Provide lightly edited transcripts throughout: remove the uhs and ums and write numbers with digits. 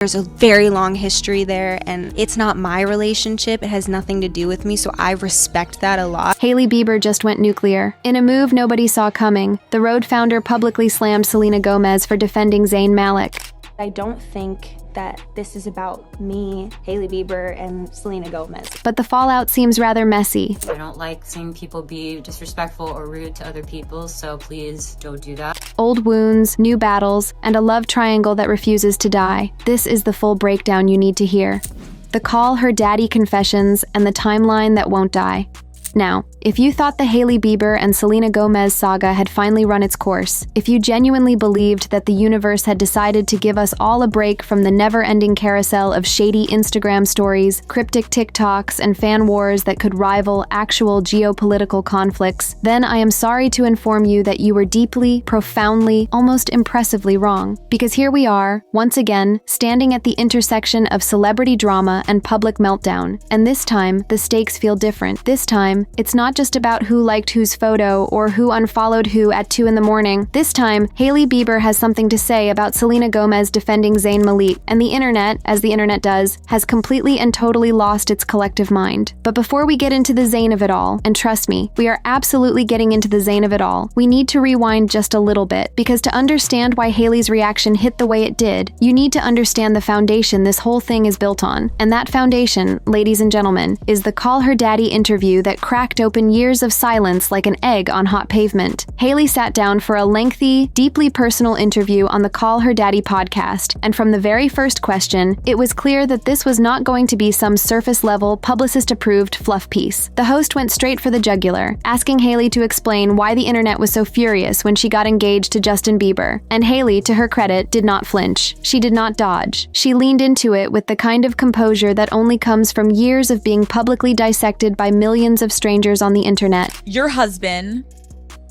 There's a very long history there, and it's not my relationship. It has nothing to do with me, so I respect that a lot. Hailey Bieber just went nuclear. In a move nobody saw coming, the Road founder publicly slammed Selena Gomez for defending Zayn Malik. I don't think that this is about me, Hailey Bieber, and Selena Gomez. But the fallout seems rather messy. I don't like seeing people be disrespectful or rude to other people, so please don't do that. Old wounds, new battles, and a love triangle that refuses to die. This is the full breakdown you need to hear. The Call Her Daddy confessions and the timeline that won't die. Now, if you thought the Hailey Bieber and Selena Gomez saga had finally run its course, if you genuinely believed that the universe had decided to give us all a break from the never-ending carousel of shady Instagram stories, cryptic TikToks, and fan wars that could rival actual geopolitical conflicts, then I am sorry to inform you that you were deeply, profoundly, almost impressively wrong. Because here we are, once again, standing at the intersection of celebrity drama and public meltdown. And this time, the stakes feel different. This time, it's not just about who liked whose photo or who unfollowed who at 2 in the morning. This time, Hailey Bieber has something to say about Selena Gomez defending Zayn Malik, and the internet, as the internet does, has completely and totally lost its collective mind. But before we get into the Zayn of it all, and trust me, we are absolutely getting into the Zayn of it all, we need to rewind just a little bit, because to understand why Hailey's reaction hit the way it did, you need to understand the foundation this whole thing is built on. And that foundation, ladies and gentlemen, is the Call Her Daddy interview that cracked open years of silence like an egg on hot pavement. Hailey sat down for a lengthy, deeply personal interview on the Call Her Daddy podcast, and from the very first question, it was clear that this was not going to be some surface-level, publicist-approved fluff piece. The host went straight for the jugular, asking Hailey to explain why the internet was so furious when she got engaged to Justin Bieber. And Hailey, to her credit, did not flinch. She did not dodge. She leaned into it with the kind of composure that only comes from years of being publicly dissected by millions of strangers on the internet. Your husband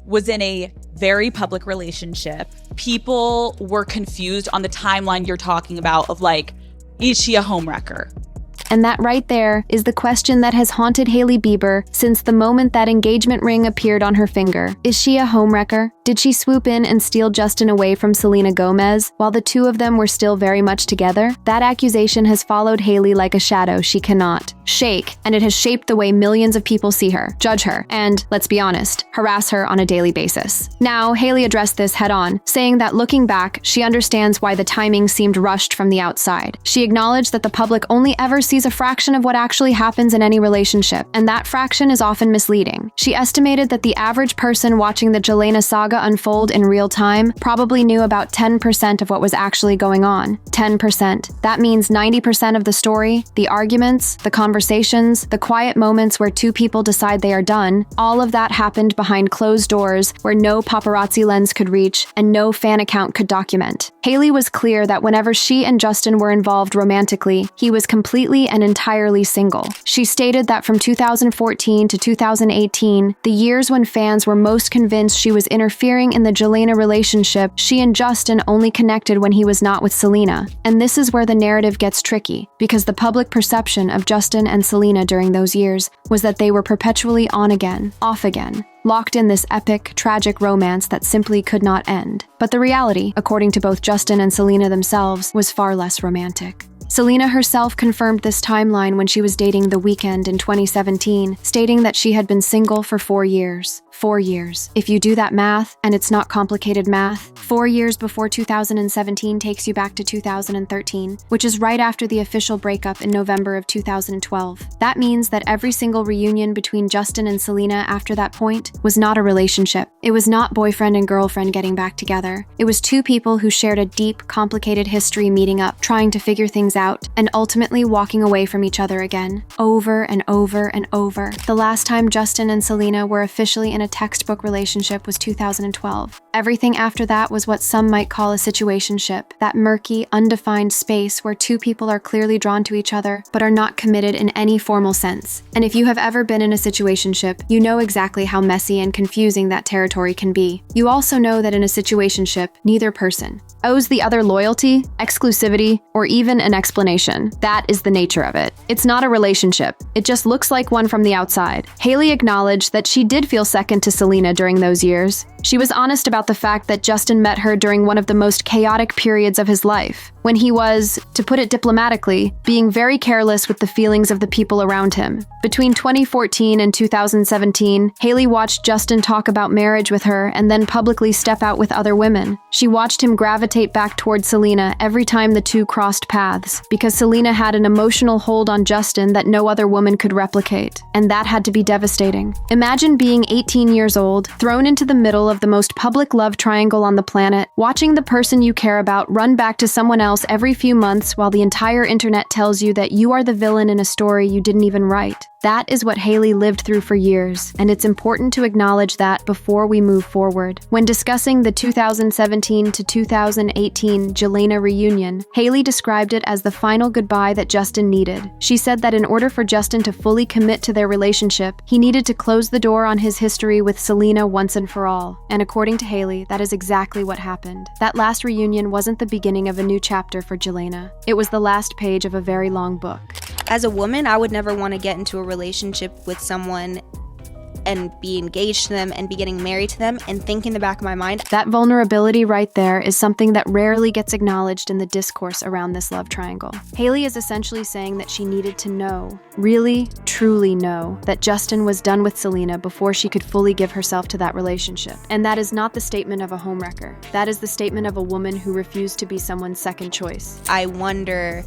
was in a very public relationship. People were confused on the timeline you're talking about of like, is she a homewrecker? And that right there is the question that has haunted Hailey Bieber since the moment that engagement ring appeared on her finger. Is she a homewrecker? Did she swoop in and steal Justin away from Selena Gomez while the two of them were still very much together? That accusation has followed Hailey like a shadow she cannot shake, and it has shaped the way millions of people see her, judge her, and, let's be honest, harass her on a daily basis. Now, Hailey addressed this head on, saying that looking back, she understands why the timing seemed rushed from the outside. She acknowledged that the public only ever sees a fraction of what actually happens in any relationship, and that fraction is often misleading. She estimated that the average person watching the Selena saga unfold in real time probably knew about 10% of what was actually going on. 10%. That means 90% of the story, the arguments, the conversations, the quiet moments where two people decide they are done, all of that happened behind closed doors where no paparazzi lens could reach and no fan account could document. Hailey was clear that whenever she and Justin were involved romantically, he was completely and entirely single. She stated that from 2014 to 2018, the years when fans were most convinced she was interfering in the Selena relationship, she and Justin only connected when he was not with Selena. And this is where the narrative gets tricky, because the public perception of Justin and Selena during those years was that they were perpetually on again, off again, locked in this epic, tragic romance that simply could not end. But the reality, according to both Justin and Selena themselves, was far less romantic. Selena herself confirmed this timeline when she was dating The Weeknd in 2017, stating that she had been single for 4 years. 4 years. If you do that math, and it's not complicated math, 4 years before 2017 takes you back to 2013, which is right after the official breakup in November of 2012. That means that every single reunion between Justin and Selena after that point was not a relationship. It was not boyfriend and girlfriend getting back together. It was two people who shared a deep, complicated history meeting up, trying to figure things out, and ultimately walking away from each other again, over and over and over. The last time Justin and Selena were officially in a textbook relationship was 2012. Everything after that was what some might call a situationship, that murky, undefined space where two people are clearly drawn to each other, but are not committed in any formal sense. And if you have ever been in a situationship, you know exactly how messy and confusing that territory can be. You also know that in a situationship, neither person owes the other loyalty, exclusivity, or even an explanation. That is the nature of it. It's not a relationship. It just looks like one from the outside. Hailey acknowledged that she did feel second to Selena during those years. She was honest about the fact that Justin met her during one of the most chaotic periods of his life, when he was, to put it diplomatically, being very careless with the feelings of the people around him. Between 2014 and 2017, Hailey watched Justin talk about marriage with her and then publicly step out with other women. She watched him gravitate back towards Selena every time the two crossed paths, because Selena had an emotional hold on Justin that no other woman could replicate, and that had to be devastating. Imagine being 18 years old, thrown into the middle of the most public love triangle on the planet, watching the person you care about run back to someone else every few months while the entire internet tells you that you are the villain in a story you didn't even write. That is what Hailey lived through for years, and it's important to acknowledge that before we move forward. When discussing the 2017 to 2018 Selena reunion, Hailey described it as the final goodbye that Justin needed. She said that in order for Justin to fully commit to their relationship, he needed to close the door on his history with Selena once and for all. And according to Hailey, that is exactly what happened. That last reunion wasn't the beginning of a new chapter for Selena. It was the last page of a very long book. As a woman, I would never want to get into a relationship with someone and be engaged to them and be getting married to them and think in the back of my mind. That vulnerability right there is something that rarely gets acknowledged in the discourse around this love triangle. Hailey is essentially saying that she needed to know, really, truly know, that Justin was done with Selena before she could fully give herself to that relationship. And that is not the statement of a homewrecker. That is the statement of a woman who refused to be someone's second choice. I wonder,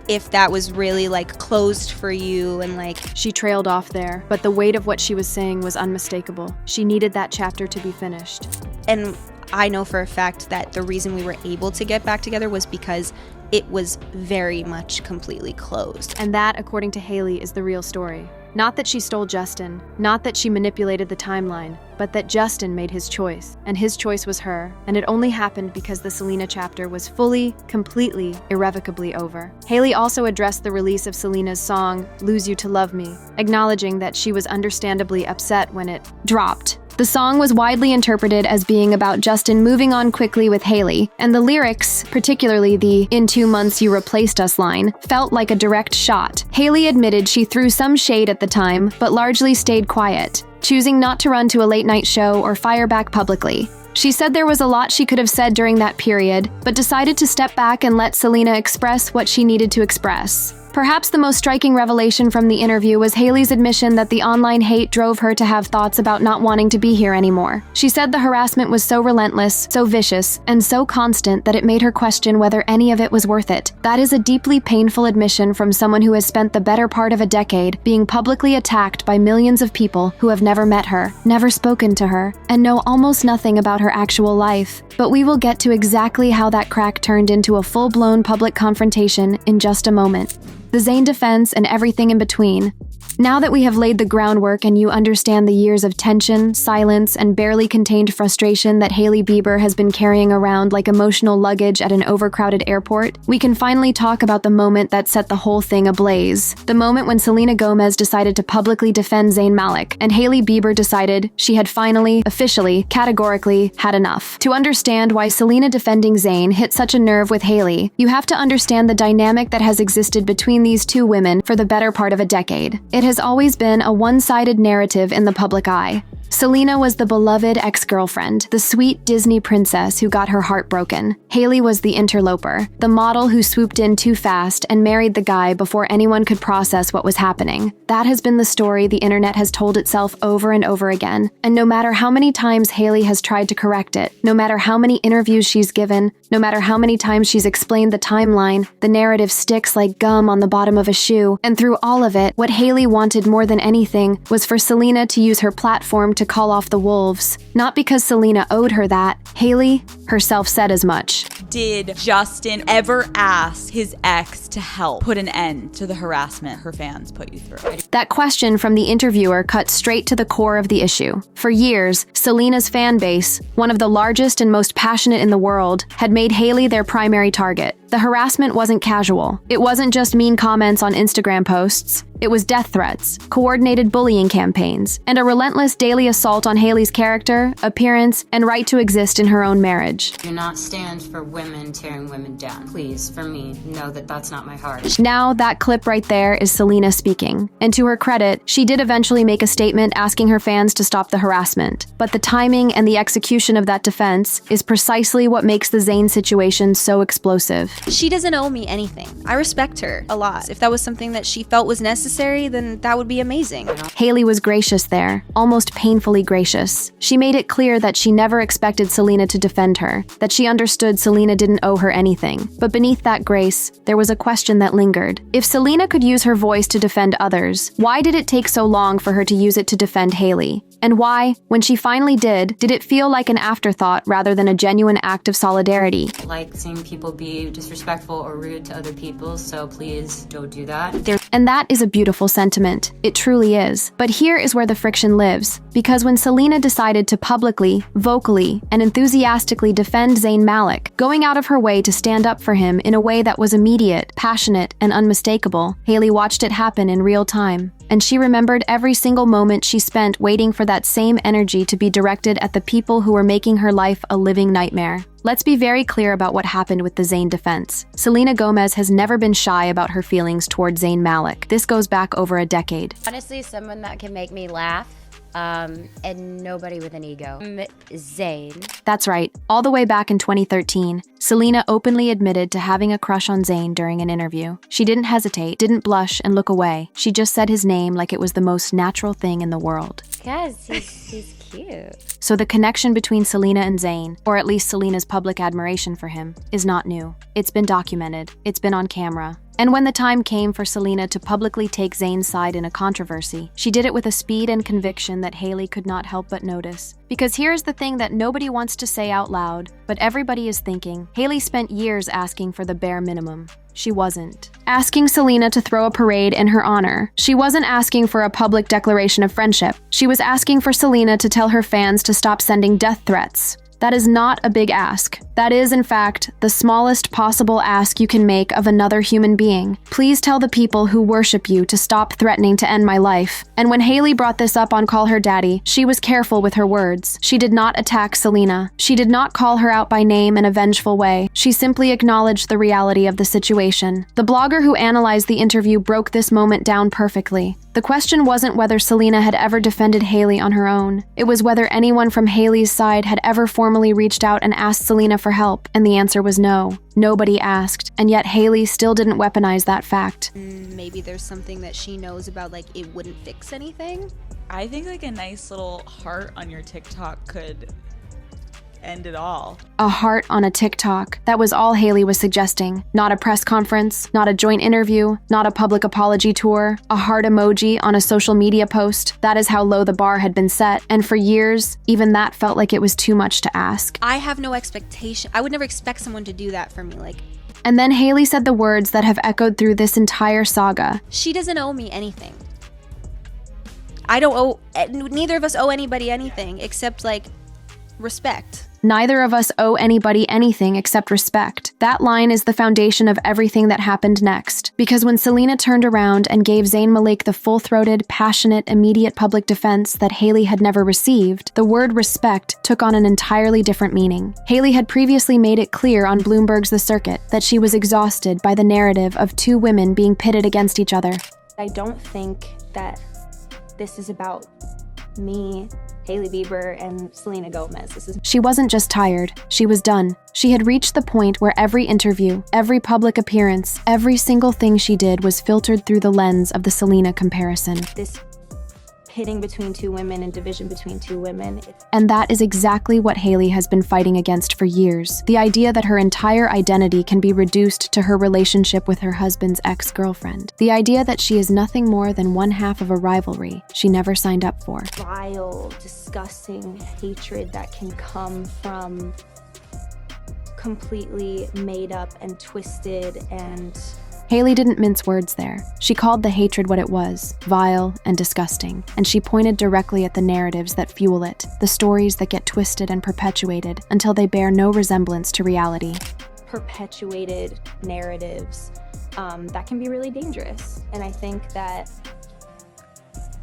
if that was really closed for you and She trailed off there, but the weight of what she was saying was unmistakable. She needed that chapter to be finished. And I know for a fact that the reason we were able to get back together was because it was very much completely closed. And that, according to Hailey, is the real story. Not that she stole Justin, not that she manipulated the timeline, but that Justin made his choice, and his choice was her, and it only happened because the Selena chapter was fully, completely, irrevocably over. Hailey also addressed the release of Selena's song, Lose You to Love Me, acknowledging that she was understandably upset when it dropped. The song was widely interpreted as being about Justin moving on quickly with Hailey, and the lyrics, particularly the "In 2 months you replaced us" line, felt like a direct shot. Hailey admitted she threw some shade at the time, but largely stayed quiet, choosing not to run to a late-night show or fire back publicly. She said there was a lot she could have said during that period, but decided to step back and let Selena express what she needed to express. Perhaps the most striking revelation from the interview was Hailey's admission that the online hate drove her to have thoughts about not wanting to be here anymore. She said the harassment was so relentless, so vicious, and so constant that it made her question whether any of it was worth it. That is a deeply painful admission from someone who has spent the better part of a decade being publicly attacked by millions of people who have never met her, never spoken to her, and know almost nothing about her actual life. But we will get to exactly how that crack turned into a full-blown public confrontation in just a moment. The Zayn defense and everything in between. Now that we have laid the groundwork and you understand the years of tension, silence, and barely contained frustration that Hailey Bieber has been carrying around like emotional luggage at an overcrowded airport, we can finally talk about the moment that set the whole thing ablaze. The moment when Selena Gomez decided to publicly defend Zayn Malik, and Hailey Bieber decided she had finally, officially, categorically, had enough. To understand why Selena defending Zayn hit such a nerve with Hailey, you have to understand the dynamic that has existed between these two women for the better part of a decade. It has always been a one-sided narrative in the public eye. Selena was the beloved ex-girlfriend, the sweet Disney princess who got her heart broken. Hailey was the interloper, the model who swooped in too fast and married the guy before anyone could process what was happening. That has been the story the internet has told itself over and over again, and no matter how many times Hailey has tried to correct it, no matter how many interviews she's given, no matter how many times she's explained the timeline, the narrative sticks like gum on the bottom of a shoe, and through all of it, what Hailey wanted more than anything was for Selena to use her platform to call off the wolves. Not because Selena owed her that, Hailey herself said as much. Did Justin ever ask his ex to help put an end to the harassment her fans put you through? That question from the interviewer cut straight to the core of the issue. For years, Selena's fan base, one of the largest and most passionate in the world, had made Hailey their primary target. The harassment wasn't casual. It wasn't just mean comments on Instagram posts. It was death threats, coordinated bullying campaigns, and a relentless daily assault on Hailey's character, appearance, and right to exist in her own marriage. Do not stand for women tearing women down. Please, for me, know that that's not my heart. Now, that clip right there is Selena speaking. And to her credit, she did eventually make a statement asking her fans to stop the harassment. But the timing and the execution of that defense is precisely what makes the Zayn situation so explosive. She doesn't owe me anything. I respect her a lot. If that was something that she felt was necessary, then that would be amazing. Hailey was gracious there, almost painfully gracious. She made it clear that she never expected Selena to defend her, that she understood Selena didn't owe her anything. But beneath that grace, there was a question that lingered. If Selena could use her voice to defend others, why did it take so long for her to use it to defend Hailey? And why, when she finally did it feel like an afterthought rather than a genuine act of solidarity? I like seeing people be disrespectful or rude to other people, so please don't do that. And that is a beautiful sentiment. It truly is. But here is where the friction lives. Because when Selena decided to publicly, vocally, and enthusiastically defend Zayn Malik, going out of her way to stand up for him in a way that was immediate, passionate, and unmistakable, Hailey watched it happen in real time. And she remembered every single moment she spent waiting for that same energy to be directed at the people who were making her life a living nightmare. Let's be very clear about what happened with the Zayn defense. Selena Gomez has never been shy about her feelings toward Zayn Malik. This goes back over a decade. Honestly, someone that can make me laugh, and nobody with an ego. Zayn. That's right. All the way back in 2013, Selena openly admitted to having a crush on Zayn during an interview. She didn't hesitate, didn't blush and look away. She just said his name like it was the most natural thing in the world. Guys, he's cute. So the connection between Selena and Zayn, or at least Selena's public admiration for him, is not new. It's been documented. It's been on camera. And when the time came for Selena to publicly take Zayn's side in a controversy, she did it with a speed and conviction that Hailey could not help but notice. Because here's the thing that nobody wants to say out loud, but everybody is thinking. Hailey spent years asking for the bare minimum. She wasn't asking Selena to throw a parade in her honor. She wasn't asking for a public declaration of friendship. She was asking for Selena to tell her fans to stop sending death threats. That is not a big ask. That is, in fact, the smallest possible ask you can make of another human being. Please tell the people who worship you to stop threatening to end my life. And when Hailey brought this up on Call Her Daddy, she was careful with her words. She did not attack Selena. She did not call her out by name in a vengeful way. She simply acknowledged the reality of the situation. The blogger who analyzed the interview broke this moment down perfectly. The question wasn't whether Selena had ever defended Hailey on her own. It was whether anyone from Hailey's side had ever formally reached out and asked Selena for help, and the answer was no. Nobody asked, and yet Hailey still didn't weaponize that fact. Maybe there's something that she knows about, like it wouldn't fix anything? I think like a nice little heart on your TikTok could end it all. A heart on a TikTok. That was all Hailey was suggesting. Not a press conference, not a joint interview, not a public apology tour, a heart emoji on a social media post. That is how low the bar had been set, and for years, even that felt like it was too much to ask. I have no expectation. I would never expect someone to do that for me. And then Hailey said the words that have echoed through this entire saga. She doesn't owe me anything. I don't owe, neither of us owe anybody anything except respect. Neither of us owe anybody anything except respect. That line is the foundation of everything that happened next. Because when Selena turned around and gave Zayn Malik the full-throated, passionate, immediate public defense that Hailey had never received, the word respect took on an entirely different meaning. Hailey had previously made it clear on Bloomberg's The Circuit that she was exhausted by the narrative of two women being pitted against each other. I don't think that this is about me, Hailey Bieber, and Selena Gomez. She wasn't just tired, she was done. She had reached the point where every interview, every public appearance, every single thing she did was filtered through the lens of the Selena comparison. This pitting between two women and division between two women. And that is exactly what Hailey has been fighting against for years. The idea that her entire identity can be reduced to her relationship with her husband's ex-girlfriend. The idea that she is nothing more than one half of a rivalry she never signed up for. Vile, disgusting hatred that can come from completely made up and twisted and... Hailey didn't mince words there. She called the hatred what it was, vile and disgusting, and she pointed directly at the narratives that fuel it, the stories that get twisted and perpetuated until they bear no resemblance to reality. perpetuated narratives that can be really dangerous. And I think that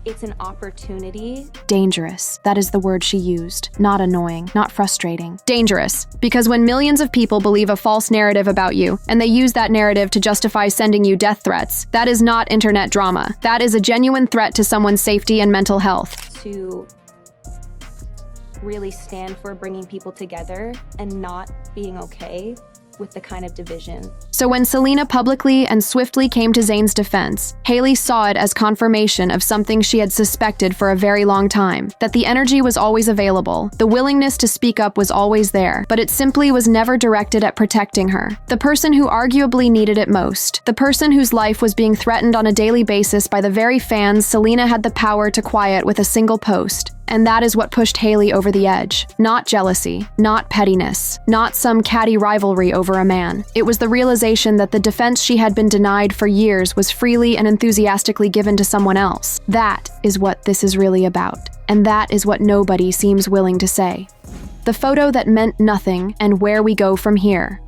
it's an opportunity. Dangerous. That is the word she used. Not annoying, not frustrating. Dangerous. Because when millions of people believe a false narrative about you, and they use that narrative to justify sending you death threats, that is not internet drama. That is a genuine threat to someone's safety and mental health. To really stand for bringing people together and not being okay with the kind of division. So when Selena publicly and swiftly came to Zayn's defense, Hailey saw it as confirmation of something she had suspected for a very long time, that the energy was always available, the willingness to speak up was always there, but it simply was never directed at protecting her. The person who arguably needed it most, the person whose life was being threatened on a daily basis by the very fans Selena had the power to quiet with a single post. And that is what pushed Hailey over the edge. Not jealousy, not pettiness, not some catty rivalry over a man. It was the realization that the defense she had been denied for years was freely and enthusiastically given to someone else. That is what this is really about. And that is what nobody seems willing to say. The photo that meant nothing and where we go from here.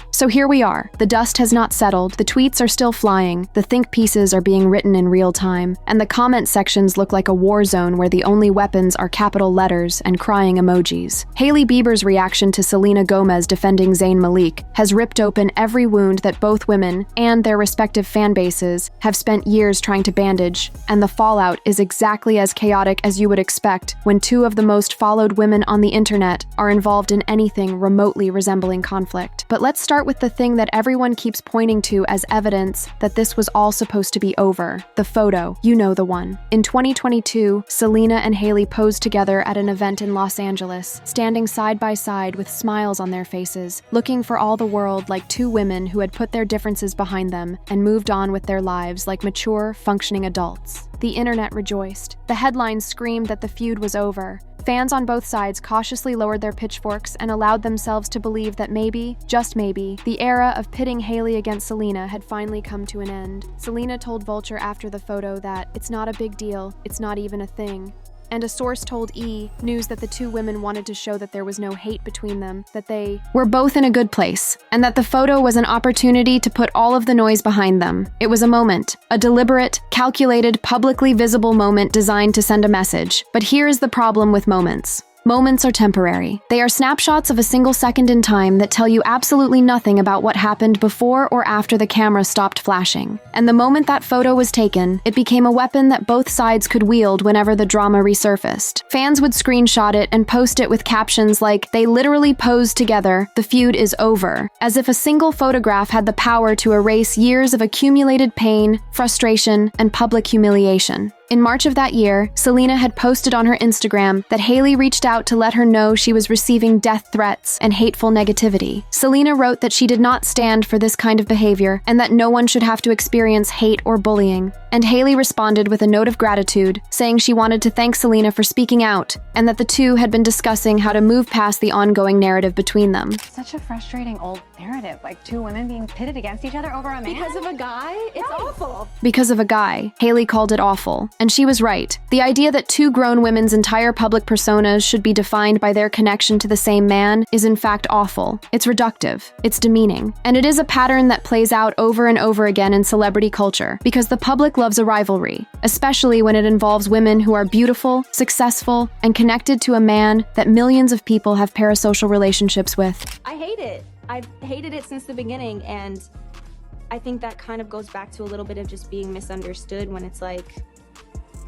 So here we are. The dust has not settled, the tweets are still flying, the think pieces are being written in real time, and the comment sections look like a war zone where the only weapons are capital letters and crying emojis. Hailey Bieber's reaction to Selena Gomez defending Zayn Malik has ripped open every wound that both women and their respective fan bases have spent years trying to bandage, and the fallout is exactly as chaotic as you would expect when two of the most followed women on the internet are involved in anything remotely resembling conflict. But let's start with the thing that everyone keeps pointing to as evidence that this was all supposed to be over. The photo. You know the one. In 2022, Selena and Hailey posed together at an event in Los Angeles, standing side by side with smiles on their faces, looking for all the world like two women who had put their differences behind them and moved on with their lives like mature, functioning adults. The internet rejoiced. The headlines screamed that the feud was over. Fans on both sides cautiously lowered their pitchforks and allowed themselves to believe that maybe, just maybe, the era of pitting Hailey against Selena had finally come to an end. Selena told Vulture after the photo that it's not a big deal, it's not even a thing. And a source told E! News that the two women wanted to show that there was no hate between them, that they were both in a good place, and that the photo was an opportunity to put all of the noise behind them. It was a moment, a deliberate, calculated, publicly visible moment designed to send a message. But here is the problem with moments. Moments are temporary. They are snapshots of a single second in time that tell you absolutely nothing about what happened before or after the camera stopped flashing. And the moment that photo was taken, it became a weapon that both sides could wield whenever the drama resurfaced. Fans would screenshot it and post it with captions like, "They literally posed together, the feud is over," as if a single photograph had the power to erase years of accumulated pain, frustration, and public humiliation. In March of that year, Selena had posted on her Instagram that Hailey reached out to let her know she was receiving death threats and hateful negativity. Selena wrote that she did not stand for this kind of behavior and that no one should have to experience hate or bullying. And Hailey responded with a note of gratitude, saying she wanted to thank Selena for speaking out and that the two had been discussing how to move past the ongoing narrative between them. Such a frustrating old narrative, like two women being pitted against each other over a man. Because of a guy? It's awful. Because of a guy. Hailey called it awful. And she was right. The idea that two grown women's entire public personas should be defined by their connection to the same man is in fact awful. It's reductive. It's demeaning. And it is a pattern that plays out over and over again in celebrity culture, because the public loves a rivalry, especially when it involves women who are beautiful, successful, and connected to a man that millions of people have parasocial relationships with. I hate it. I've hated it since the beginning, and I think that kind of goes back to a little bit of just being misunderstood when it's like,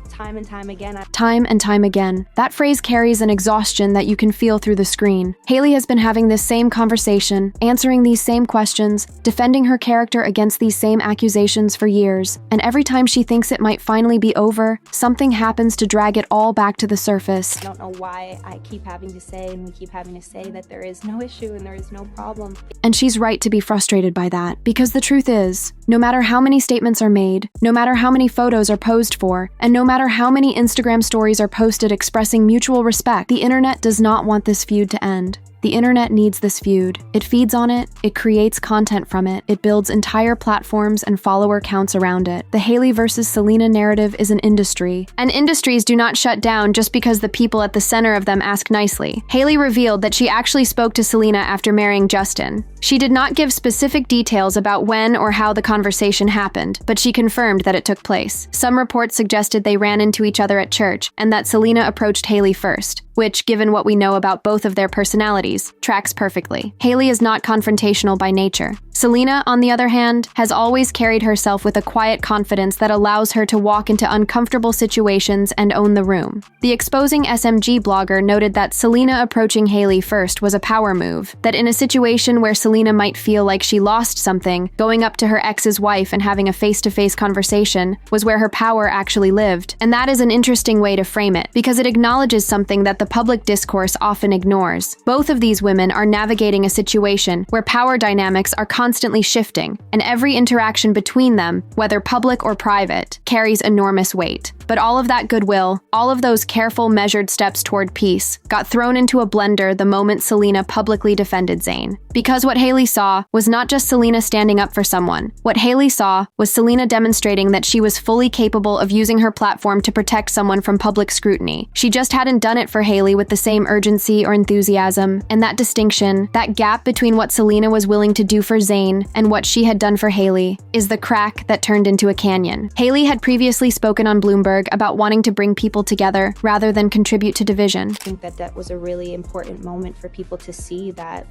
time and time again. Time and time again. That phrase carries an exhaustion that you can feel through the screen. Hailey has been having this same conversation, answering these same questions, defending her character against these same accusations for years, and every time she thinks it might finally be over, something happens to drag it all back to the surface. I don't know why I keep having to say and we keep having to say that there is no issue and there is no problem. And she's right to be frustrated by that, because the truth is, no matter how many statements are made, no matter how many photos are posed for, and no matter how many Instagram stories are posted expressing mutual respect, the internet does not want this feud to end. The internet needs this feud. It feeds on it, it creates content from it, it builds entire platforms and follower counts around it. The Hailey versus Selena narrative is an industry. And industries do not shut down just because the people at the center of them ask nicely. Hailey revealed that she actually spoke to Selena after marrying Justin. She did not give specific details about when or how the conversation happened, but she confirmed that it took place. Some reports suggested they ran into each other at church, and that Selena approached Hailey first, which, given what we know about both of their personalities, tracks perfectly. Hailey is not confrontational by nature. Selena, on the other hand, has always carried herself with a quiet confidence that allows her to walk into uncomfortable situations and own the room. The exposing SMG blogger noted that Selena approaching Hailey first was a power move, that in a situation where Selena might feel like she lost something, going up to her ex's wife and having a face-to-face conversation was where her power actually lived. And that is an interesting way to frame it, because it acknowledges something that the public discourse often ignores. Both of these women are navigating a situation where power dynamics are constantly shifting, and every interaction between them, whether public or private, carries enormous weight. But all of that goodwill, all of those careful, measured steps toward peace, got thrown into a blender the moment Selena publicly defended Zayn. Because what Hailey saw was not just Selena standing up for someone. What Hailey saw was Selena demonstrating that she was fully capable of using her platform to protect someone from public scrutiny. She just hadn't done it for Hailey with the same urgency or enthusiasm, and that distinction, that gap between what Selena was willing to do for Zayn and what she had done for Hailey, is the crack that turned into a canyon. Hailey had previously spoken on Bloomberg about wanting to bring people together rather than contribute to division. I think that was a really important moment for people to see that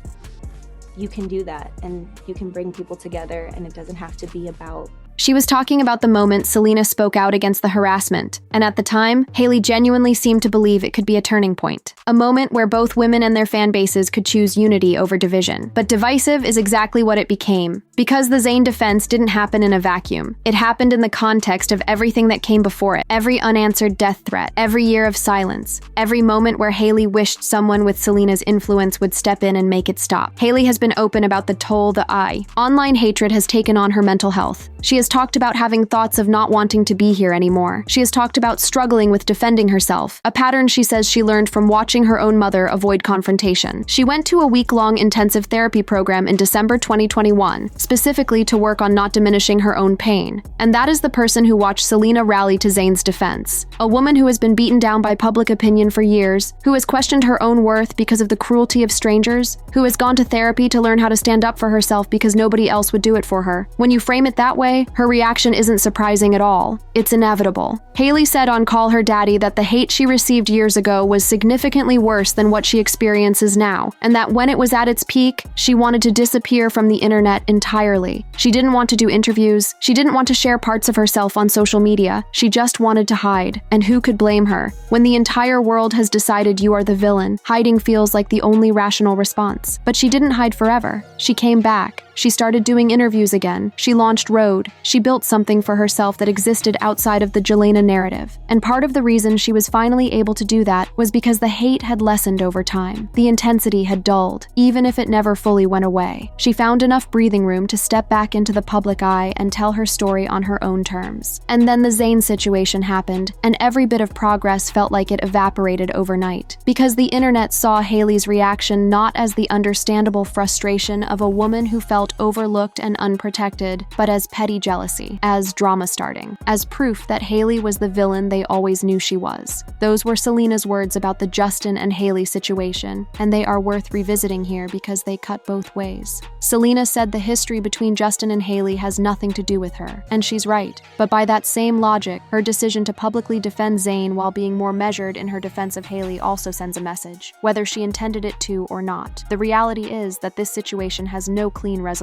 you can do that and you can bring people together, and it doesn't have to be about. She was talking about the moment Selena spoke out against the harassment, and at the time, Hailey genuinely seemed to believe it could be a turning point. A moment where both women and their fan bases could choose unity over division. But divisive is exactly what it became. Because the Zayn defense didn't happen in a vacuum. It happened in the context of everything that came before it. Every unanswered death threat, every year of silence, every moment where Hailey wished someone with Selena's influence would step in and make it stop. Hailey has been open about the toll online hatred has taken on her mental health. She has talked about having thoughts of not wanting to be here anymore. She has talked about struggling with defending herself, a pattern she says she learned from watching her own mother avoid confrontation. She went to a week-long intensive therapy program in December 2021, specifically to work on not diminishing her own pain. And that is the person who watched Selena rally to Zayn's defense. A woman who has been beaten down by public opinion for years, who has questioned her own worth because of the cruelty of strangers, who has gone to therapy to learn how to stand up for herself because nobody else would do it for her. When you frame it that way, her reaction isn't surprising at all. It's inevitable. Hailey said on Call Her Daddy that the hate she received years ago was significantly worse than what she experiences now, and that when it was at its peak, she wanted to disappear from the internet entirely. She didn't want to do interviews. She didn't want to share parts of herself on social media. She just wanted to hide. And who could blame her? When the entire world has decided you are the villain, hiding feels like the only rational response. But she didn't hide forever. She came back. She started doing interviews again. She launched Road. She built something for herself that existed outside of the Jelena narrative. And part of the reason she was finally able to do that was because the hate had lessened over time. The intensity had dulled, even if it never fully went away. She found enough breathing room to step back into the public eye and tell her story on her own terms. And then the Zayn situation happened, and every bit of progress felt like it evaporated overnight. Because the internet saw Hailey's reaction not as the understandable frustration of a woman who felt overlooked and unprotected, but as petty jealousy, as drama starting, as proof that Hailey was the villain they always knew she was. Those were Selena's words about the Justin and Hailey situation, and they are worth revisiting here because they cut both ways. Selena said the history between Justin and Hailey has nothing to do with her, and she's right. But by that same logic, her decision to publicly defend Zayn while being more measured in her defense of Hailey also sends a message, whether she intended it to or not. The reality is that this situation has no clean resolution.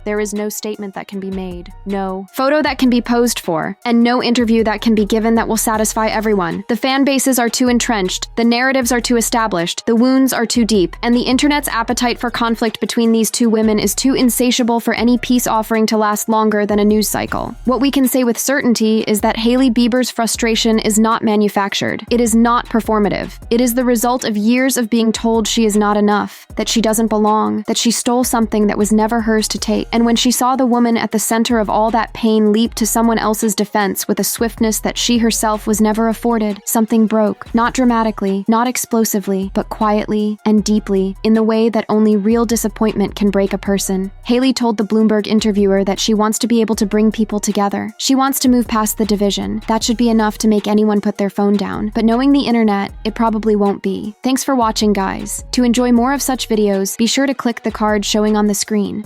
There is no statement that can be made, no photo that can be posed for, and no interview that can be given that will satisfy everyone. The fan bases are too entrenched, the narratives are too established, the wounds are too deep, and the internet's appetite for conflict between these two women is too insatiable for any peace offering to last longer than a news cycle. What we can say with certainty is that Hailey Bieber's frustration is not manufactured. It is not performative. It is the result of years of being told she is not enough, that she doesn't belong, that she stole something that was never hers to take. And when she saw the woman at the center of all that pain leap to someone else's defense with a swiftness that she herself was never afforded, something broke. Not dramatically, not explosively, but quietly and deeply, in the way that only real disappointment can break a person. Hailey told the Bloomberg interviewer that she wants to be able to bring people together. She wants to move past the division. That should be enough to make anyone put their phone down. But knowing the internet, it probably won't be. Thanks for watching, guys. To enjoy more of such videos, be sure to click the card showing on the screen.